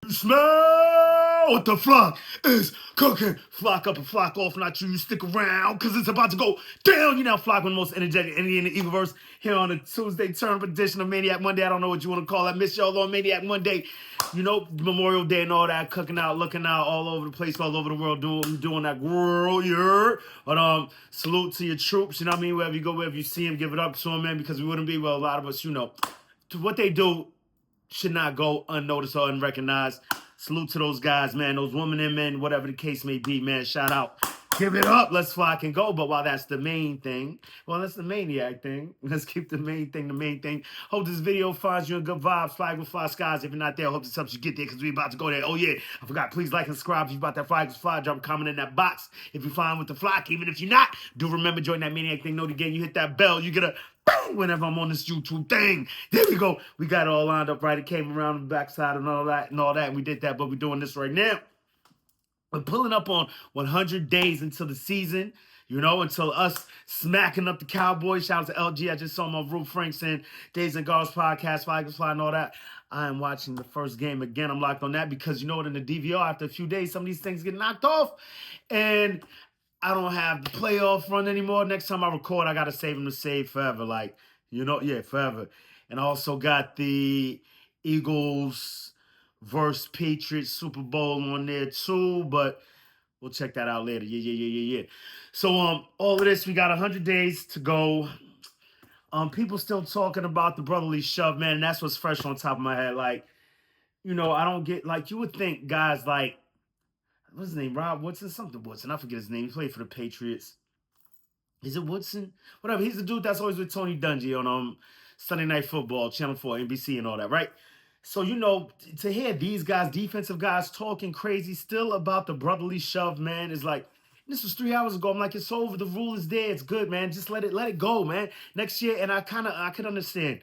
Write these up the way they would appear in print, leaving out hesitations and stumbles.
Smell what the flock is cooking. Flock up and flock off, not you. Stick around, because it's about to go down. You know, flock with the most energetic Indian in the Eagleverse here on the Tuesday turn edition of Maniac Monday. I don't know what you want to call it. Miss y'all on Maniac Monday. You know, Memorial Day and all that, cooking out, looking out all over the place, all over the world, doing that girl, yeah. But salute to your troops, you know what I mean? Wherever you go, wherever you see them, give it up to them, man, because we wouldn't be, well, a lot of us, you know, to what they do should not go unnoticed or unrecognized. Salute to those guys, man, those women and men, whatever the case may be, man. Shout out. Give it up. Let's flock and go. But while that's the main thing, well, that's the maniac thing. Let's keep the main thing the main thing. Hope this video finds you in good vibes. Flag with Fly Skies. If you're not there, hope this helps you get there because we're about to go there. Oh, yeah. I forgot. Please like and subscribe if you about that Flag with Fly. Drop a comment in that box if you're fine with the flock. Even if you're not, do remember, join that maniac thing. Know the game. You hit that bell. You get a bang whenever I'm on this YouTube thing. There we go. We got it all lined up right. It came around the backside and all that. We did that, but we're doing this right now. We're pulling up on 100 days until the season, you know, until us smacking up the Cowboys. Shout out to LG. I just saw my Rube Frank saying Days and Guards podcast, Fly and all that. I am watching the first game again. I'm locked on that because you know what, in the DVR, after a few days, some of these things get knocked off. And I don't have the playoff run anymore. Next time I record, I got to save them to save forever. Like, you know, yeah, forever. And I also got the Eagles versus Patriots Super Bowl on there too, but we'll check that out later. Yeah. So all of this, we got 100 days to go. People still talking about the brotherly shove, man, and that's what's fresh on top of my head. Like, you know, I don't get, like, you would think guys like, what's his name, Rob Woodson? Something Woodson. I forget his name. He played for the Patriots. Is it Woodson? Whatever. He's the dude that's always with Tony Dungy on Sunday Night Football, Channel 4, NBC, and all that, right? So, you know, to hear these guys, defensive guys, talking crazy still about the brotherly shove, man, is like, this was 3 hours ago. I'm like, it's over. The rule is there. It's good, man. Just let it go, man. Next year, and I could understand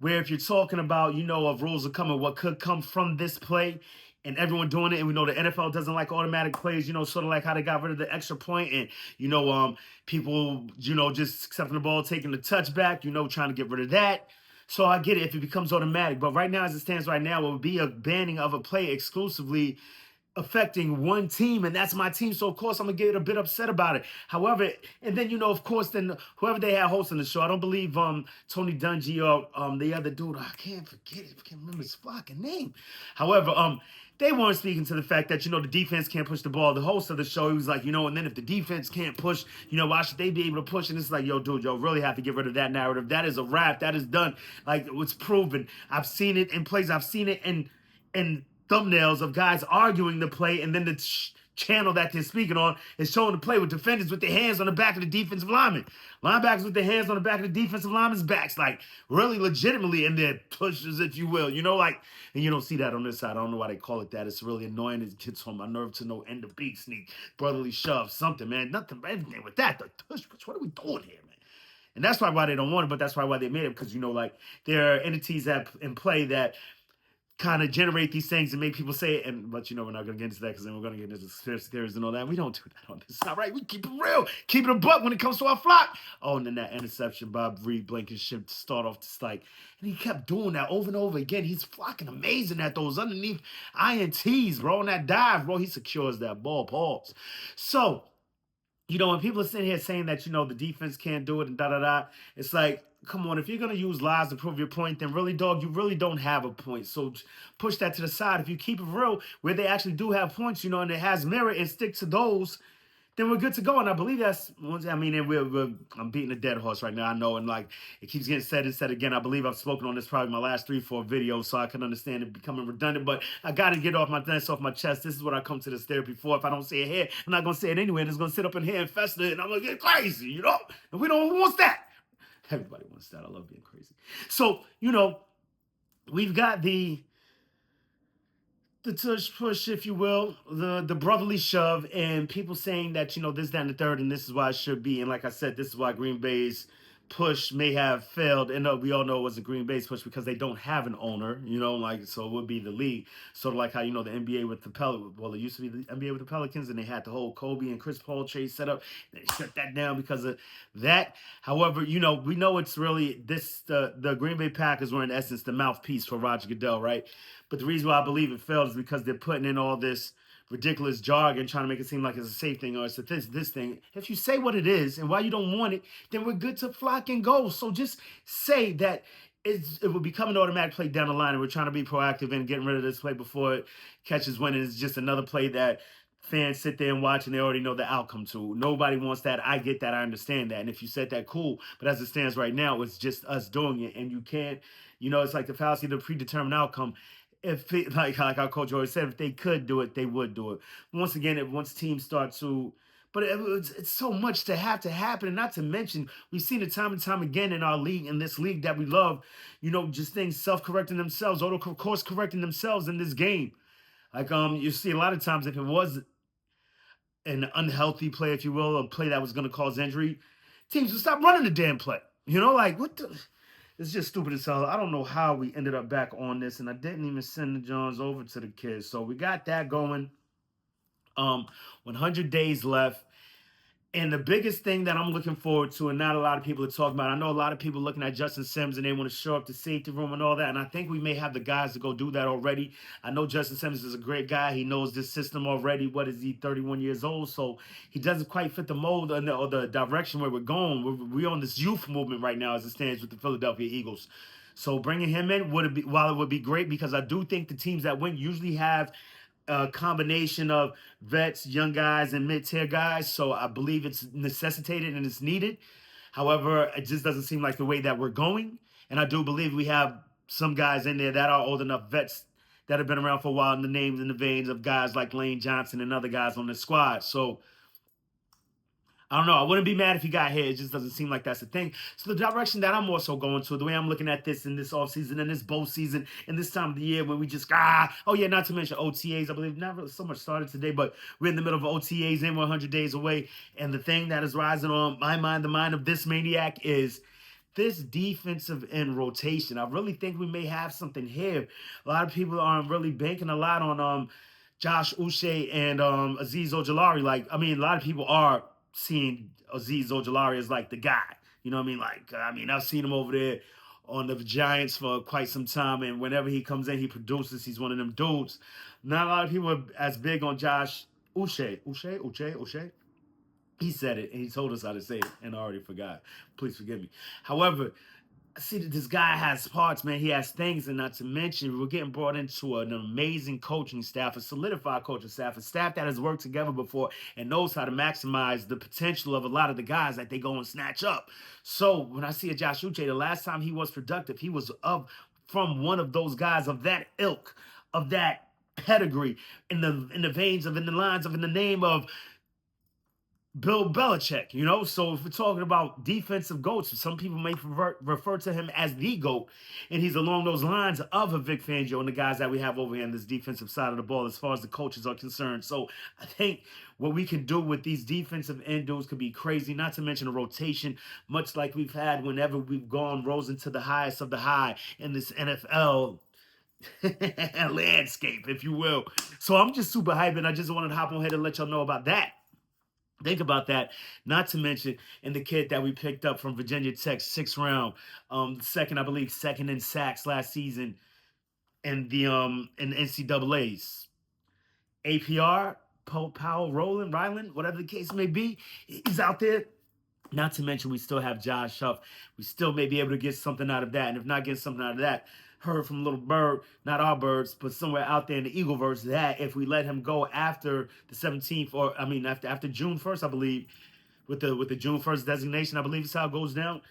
where if you're talking about, you know, of rules are coming, what could come from this play, and everyone doing it, and we know the NFL doesn't like automatic plays, you know, sort of like how they got rid of the extra point, and, you know, people, you know, just accepting the ball, taking the touchback, you know, trying to get rid of that. So I get it if it becomes automatic. But right now, as it stands right now, it would be a banning of a play exclusively affecting one team, and that's my team. So, of course, I'm going to get a bit upset about it. However, and then, you know, of course, then whoever they had hosting the show, I don't believe Tony Dungy or the other dude, I can't forget it. I can't remember his fucking name. However, they weren't speaking to the fact that, you know, the defense can't push the ball. The host of the show, he was like, you know, and then if the defense can't push, you know, why should they be able to push? And it's like, yo, dude, really have to get rid of that narrative. That is a wrap. That is done. Like, it's proven. I've seen it in plays. I've seen it in thumbnails of guys arguing the play, and then the channel that they're speaking on is showing the play with defenders with their hands on the back of the defensive lineman. Linebackers with their hands on the back of the defensive lineman's backs, like really legitimately in their pushes, if you will. You know, like, and you don't see that on this side. I don't know why they call it that. It's really annoying. It gets on my nerve to no end of beat sneak, brotherly shove, something, man. Nothing, everything with that. The tush push. What are we doing here, man? And that's why they don't want it, but that's why they made it, because, you know, like, there are entities that in play that kind of generate these things and make people say it. But, you know, we're not going to get into that because then we're going to get into conspiracy theories and all that. We don't do that on this side, right? We keep it real, keep it a buck when it comes to our flock. Oh, and then that interception, Bob Reed Blankenship to start off just like, and he kept doing that over and over again. He's flocking amazing at those underneath INTs, bro. On that dive, bro, he secures that ball, pause. So, you know, when people are sitting here saying that, you know, the defense can't do it and da-da-da, it's like, come on, if you're going to use lies to prove your point, then really, dog, you really don't have a point. So push that to the side. If you keep it real, where they actually do have points, you know, and it has merit, and stick to those, then we're good to go. And I believe that's, I mean, and I'm beating a dead horse right now, I know, and like, it keeps getting said and said again. I believe I've spoken on this probably my last 3-4 videos, so I can understand it becoming redundant, but I got to get off my chest. This is what I come to this therapy for. If I don't say it here, I'm not going to say it anyway, and it's going to sit up in here and fester, and I'm going to get crazy, you know? And we don't want that. Everybody wants that. I love being crazy. So, you know, we've got the tush push, if you will, the brotherly shove, and people saying that, you know, this, that, and the third, and this is why it should be. And like I said, this is why Green Bay's push may have failed, and we all know it was a Green Bay's push because they don't have an owner, like so it would be the league. Sort of like how the NBA with the well, it used to be the NBA with the Pelicans, and they had the whole Kobe and Chris Paul trade set up. They shut that down because of that. However, we know it's really the Green Bay Packers were in essence the mouthpiece for Roger Goodell, right? But the reason why I believe it failed is because they're putting in all this ridiculous jargon trying to make it seem like it's a safe thing or it's a this thing. If you say what it is and why you don't want it, then we're good to flock and go. So just say that it will become an automatic play down the line, and we're trying to be proactive in getting rid of this play before it catches wind. And it's just another play that fans sit there and watch and they already know the outcome to. Nobody wants that. I get that. I understand that. And if you said that, cool. But as it stands right now, it's just us doing it. And you can't, it's like the fallacy of the predetermined outcome. If like our coach always said, if they could do it, they would do it. Once again, once teams start to, but it's so much to have to happen, and not to mention we've seen it time and time again in our league, in this league that we love. Just things self-correcting themselves, auto course correcting themselves in this game. Like you see a lot of times if it was an unhealthy play, if you will, a play that was going to cause injury, teams would stop running the damn play. Like what the. It's just stupid as hell. I don't know how we ended up back on this, and I didn't even send the Johns over to the kids. So we got that going. 100 days left. And the biggest thing that I'm looking forward to, and not a lot of people are talking about, I know a lot of people looking at Justin Sims and they want to show up the safety room and all that. And I think we may have the guys to go do that already. I know Justin Sims is a great guy. He knows this system already. What is he, 31 years old? So he doesn't quite fit the mold or the direction where we're going. We're on this youth movement right now as it stands with the Philadelphia Eagles. So bringing him in, while it would be great, because I do think the teams that win usually have a combination of vets, young guys, and mid-tier guys. So I believe it's necessitated and it's needed. However, it just doesn't seem like the way that we're going. And I do believe we have some guys in there that are old enough vets that have been around for a while in the names and the veins of guys like Lane Johnson and other guys on the squad. So I don't know. I wouldn't be mad if he got here. It just doesn't seem like that's the thing. So the direction that I'm also going to, the way I'm looking at this in this offseason and this bowl season and this time of the year when we just, not to mention OTAs. I believe not really so much started today, but we're in the middle of OTAs and we're 100 days away. And the thing that is rising on my mind, the mind of this maniac, is this defensive end rotation. I really think we may have something here. A lot of people aren't really banking a lot on Josh Uche and Azeez Ojulari. A lot of people are seeing Azeez Ojulari as like the guy. You know what I mean? I've seen him over there on the Giants for quite some time, and whenever he comes in, he produces. He's one of them dudes. Not a lot of people are as big on Josh Uche. He said it, and he told us how to say it, and I already forgot. Please forgive me. However, I see that this guy has parts, man. He has things, and not to mention, we're getting brought into an amazing coaching staff, a solidified coaching staff, a staff that has worked together before and knows how to maximize the potential of a lot of the guys that they go and snatch up. So when I see a Josh Uche, the last time he was productive, he was from one of those guys of that ilk, of that pedigree, in the veins of, in the lines of, in the name of Bill Belichick, So if we're talking about defensive GOATs, some people may refer to him as the GOAT, and he's along those lines of a Vic Fangio and the guys that we have over here on this defensive side of the ball as far as the coaches are concerned. So I think what we can do with these defensive end dudes could be crazy, not to mention a rotation, much like we've had whenever we've rose into the highest of the high in this NFL landscape, if you will. So I'm just super hyped, and I just wanted to hop on here to let y'all know about that. Think about that. Not to mention, and the kid that we picked up from Virginia Tech, 6th round, second in sacks last season, in the in NCAA's. APR, Powell, Ryland, whatever the case may be, he's out there. Not to mention, we still have Josh Huff. We still may be able to get something out of that, and if not getting something out of that, heard from Little Bird, not our birds, but somewhere out there in the Eagleverse, that if we let him go after the 17th, after June 1st, I believe, with the June 1st designation, I believe is how it goes down,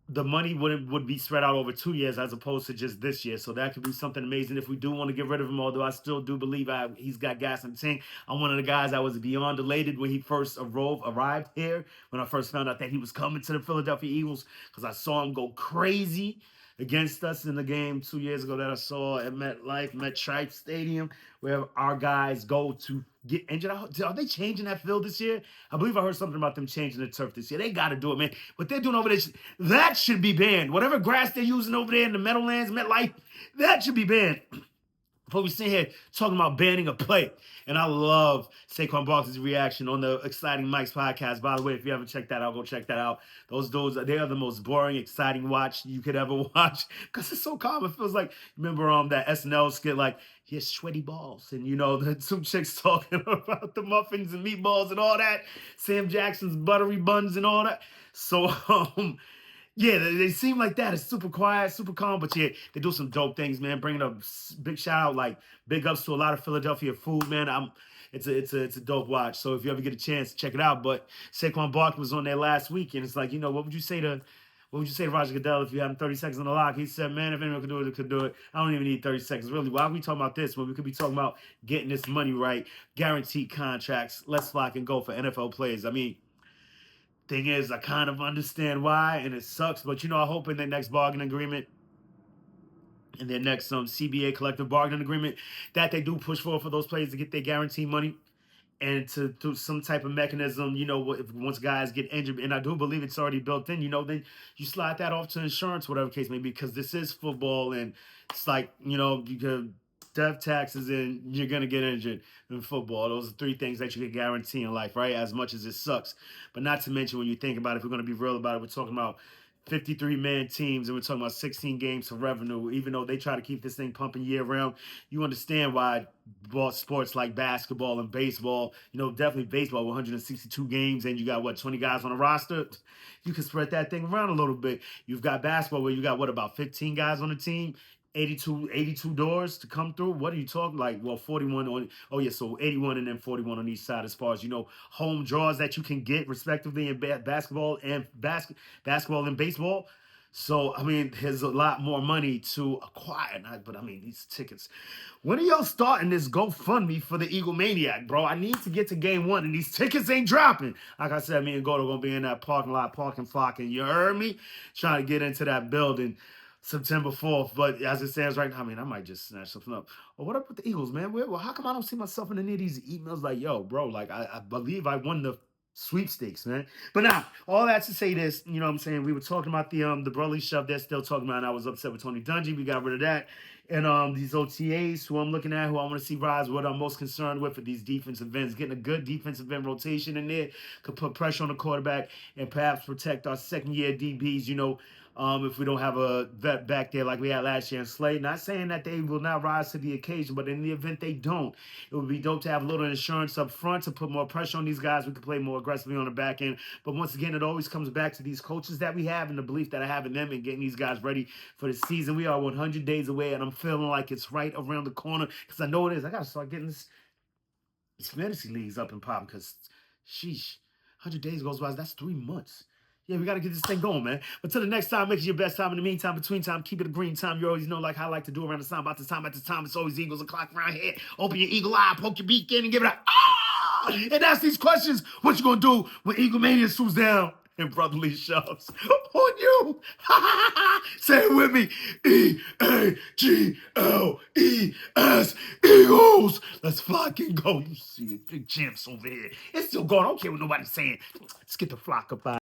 the money would be spread out over 2 years as opposed to just this year. So that could be something amazing if we do want to get rid of him, although I still do believe he's got gas in the tank. I'm one of the guys that was beyond elated when he first arrived here, when I first found out that he was coming to the Philadelphia Eagles, because I saw him go crazy. against us in the game 2 years ago that I saw at MetLife Stadium, where our guys go to get injured. Are they changing that field this year? I believe I heard something about them changing the turf this year. They got to do it, man. What they're doing over there, that should be banned. Whatever grass they're using over there in the Meadowlands, MetLife, that should be banned. Before we sit here talking about banning a play. And I love Saquon Barkley's reaction on the Exciting Mike's podcast. By the way, if you haven't checked that out, go check that out. Those dudes, they are the most boring, exciting watch you could ever watch. Because it's so calm. It feels like, remember that SNL skit, like, yeah, sweaty balls. And, the two chicks talking about the muffins and meatballs and all that. Sam Jackson's buttery buns and all that. So, yeah, they seem like that. It's super quiet, super calm, but yeah, they do some dope things, man. Bringing a big shout out, like big ups to a lot of Philadelphia food, man. It's a dope watch. So if you ever get a chance, check it out. But Saquon Barkley was on there last week, and it's like, what would you say to Roger Goodell if you had him 30 seconds on the lock? He said, man, if anyone could do it, it could do it. I don't even need 30 seconds. Really, why are we talking about this when we could be talking about getting this money right, guaranteed contracts, let's flock and go for NFL players? I mean, thing is, I kind of understand why, and it sucks. But I hope in their next bargaining agreement, in their next CBA collective bargaining agreement, that they do push forward for those players to get their guaranteed money, and to do some type of mechanism. If once guys get injured, and I do believe it's already built in. Then you slide that off to insurance, whatever case may be, because this is football, and it's like you could. Death, taxes, and you're going to get injured in football. Those are three things that you can guarantee in life, right? As much as it sucks. But not to mention, when you think about it, if we're going to be real about it, we're talking about 53-man teams, and we're talking about 16 games of revenue. Even though they try to keep this thing pumping year-round, you understand why sports like basketball and baseball, definitely baseball, 162 games, and you got, 20 guys on a roster? You can spread that thing around a little bit. You've got basketball where you got, about 15 guys on the team? 82 doors to come through. What are you talking like? 41 on, so 81 and then 41 on each side as far as, home draws that you can get respectively in basketball and baseball. So, I mean, there's a lot more money to acquire. But, I mean, these tickets. When are y'all starting this GoFundMe for the Eagle Maniac, bro? I need to get to game 1, and these tickets ain't dropping. Like I said, me and Goto going to be in that parking lot, flocking. You heard me? Trying to get into that building September 4th, but as it stands right now, I mean, I might just snatch something up. Well, what up with the Eagles, man? Well, how come I don't see myself in any of these emails like, yo, bro, like, I believe I won the sweepstakes, man. But now, all that to say this, you know what I'm saying? We were talking about the Broly shove they're still talking about, and I was upset with Tony Dungy. We got rid of that. And these OTAs, who I'm looking at, who I want to see rise, what I'm most concerned with for these defensive ends, getting a good defensive end rotation in there could put pressure on the quarterback and perhaps protect our second-year DBs, if we don't have a vet back there like we had last year in Slade. Not saying that they will not rise to the occasion, but in the event they don't, it would be dope to have a little insurance up front to put more pressure on these guys. We could play more aggressively on the back end. But once again, it always comes back to these coaches that we have and the belief that I have in them and getting these guys ready for the season. We are 100 days away, and I'm feeling like it's right around the corner because I know it is. I got to start getting these fantasy leagues up and popping because, sheesh, 100 days goes by. That's 3 months. Yeah, we got to get this thing going, man. But till the next time, make it your best time. In the meantime, between time, keep it a green time. You always know, like I like to do around the time, about the time, at the time. It's always Eagles o'clock around here. Open your eagle eye, poke your beak in, and give it a ah! And ask these questions. What you gonna do when Eagle Mania swoops down and brotherly shoves on you? Say it with me. EAGLES, Eagles. Let's flock and go. You see it, big champs over here. It's still going. I don't care what nobody's saying. Let's get the flock up out.